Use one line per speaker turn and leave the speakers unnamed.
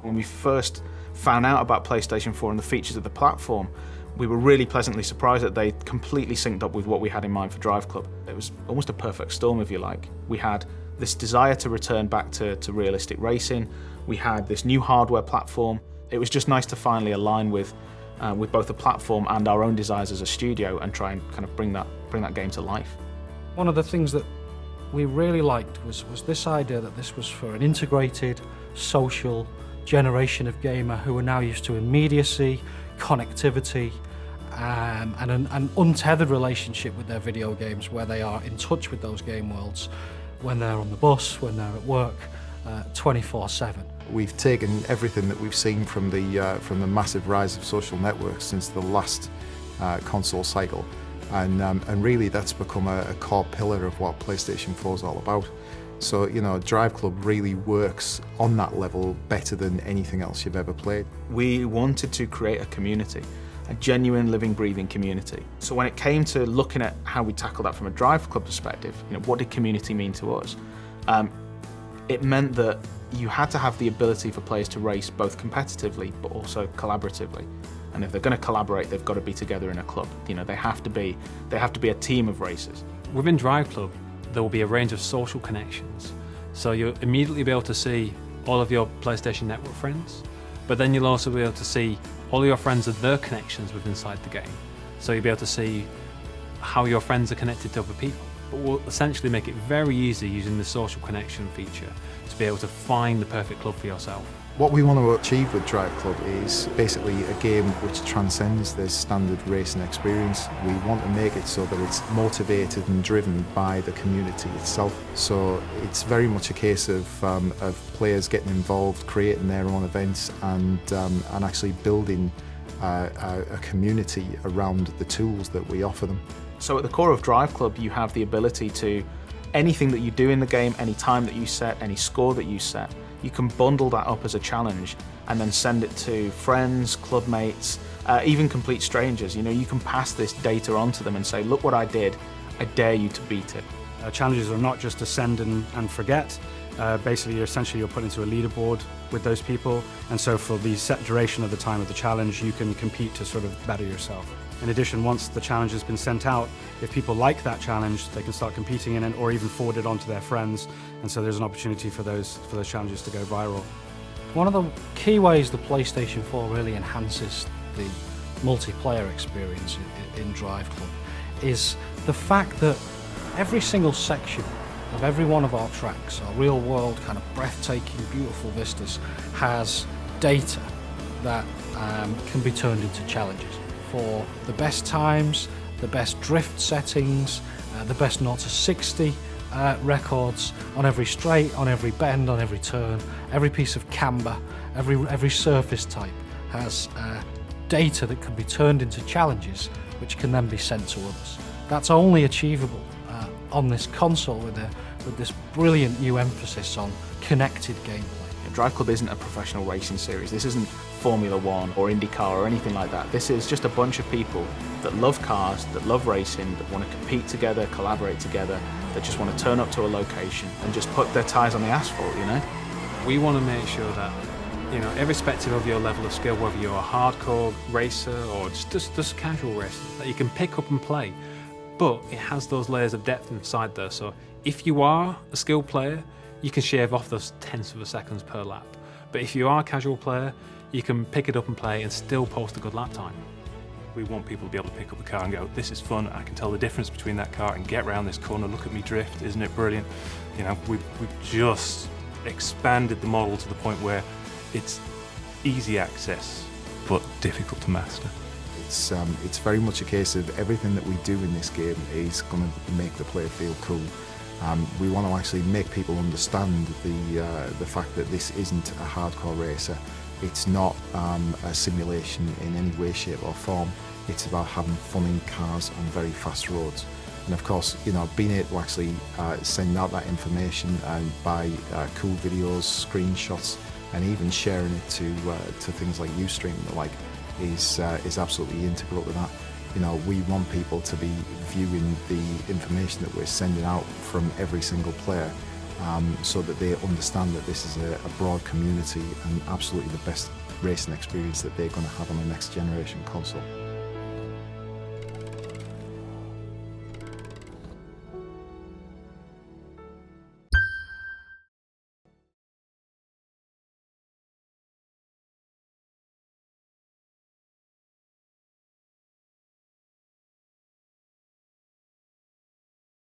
When we first found out about PlayStation 4 and the features of the platform, we were really pleasantly surprised that they completely synced up with what we had in mind for DriveClub. It was almost a perfect storm, if you like. We had this desire to return back to realistic racing. We had this new hardware platform. It was just nice to finally align with both the platform and our own desires as a studio and try and kind of bring that game to life.
One of the things that we really liked was this idea that this was for an integrated, social generation of gamer who are now used to immediacy, connectivity, and an untethered relationship with their video games, where they are in touch with those game worlds when they're on the bus, when they're at work, 24/7.
We've taken everything that we've seen from the massive rise of social networks since the last console cycle, and really that's become a core pillar of what PlayStation 4 is all about. So, you know, DriveClub really works on that level better than anything else you've ever played.
We wanted to create a community, a genuine, living, breathing community. So when it came to looking at how we tackle that from a DriveClub perspective, you know, what did community mean to us? It meant that you had to have the ability for players to race both competitively but also collaboratively. And if they're going to collaborate, they've got to be together in a club. You know, they have to be a team of racers.
Within DriveClub, there will be a range of social connections. So you'll immediately be able to see all of your PlayStation Network friends, but then you'll also be able to see all your friends and their connections within inside the game. So you'll be able to see how your friends are connected to other people. But we'll essentially make it very easy using the social connection feature to be able to find the perfect club for yourself.
What we want to achieve with DriveClub is basically a game which transcends the standard racing experience. We want to make it so that it's motivated and driven by the community itself. So it's very much a case of players getting involved, creating their own events, and actually building a community around the tools that we offer them.
So at the core of DriveClub, you have the ability to, anything that you do in the game, any time that you set, any score that you set, you can bundle that up as a challenge and then send it to friends, club mates, even complete strangers. You know, you can pass this data on to them and say, look what I did, I dare you to beat it.
Challenges are not just to send and forget. Basically, you're put into a leaderboard with those people, and so for the set duration of the time of the challenge, you can compete to sort of better yourself. In addition, once the challenge has been sent out, if people like that challenge, they can start competing in it or even forward it on to their friends, and so there's an opportunity for those challenges to go viral.
One of the key ways the PlayStation 4 really enhances the multiplayer experience in DriveClub is the fact that every single section of every one of our tracks, our real world kind of breathtaking, beautiful vistas, has data that can be turned into challenges for the best times, the best drift settings, the best 0 to 60 records on every straight, on every bend, on every turn, every piece of camber, every surface type has data that can be turned into challenges which can then be sent to others. That's only achievable on this console with this brilliant new emphasis on connected gameplay.
DriveClub isn't a professional racing series. This isn't Formula One or IndyCar or anything like that. This is just a bunch of people that love cars, that love racing, that want to compete together, collaborate together, that just want to turn up to a location and just put their tyres on the asphalt, you know?
We want to make sure that, you know, irrespective of your level of skill, whether you're a hardcore racer or just casual racer, that you can pick up and play. But it has those layers of depth inside there. So if you are a skilled player, you can shave off those tenths of a seconds per lap. But if you are a casual player, you can pick it up and play and still post a good lap time.
We want people to be able to pick up a car and go, this is fun, I can tell the difference between that car and get around this corner, look at me drift, isn't it brilliant? You know, we've just expanded the model to the point where it's easy access, but difficult to master.
It's very much a case of everything that we do in this game is going to make the player feel cool. We want to actually make people understand the fact that this isn't a hardcore racer. It's not a simulation in any way, shape or form. It's about having fun in cars on very fast roads. And of course, you know, being able to actually send out that information by cool videos, screenshots, and even sharing it to things like Ustream and the like is absolutely integral to that. You know, we want people to be viewing the information that we're sending out from every single player so that they understand that this is a broad community and absolutely the best racing experience that they're going to have on the next generation console.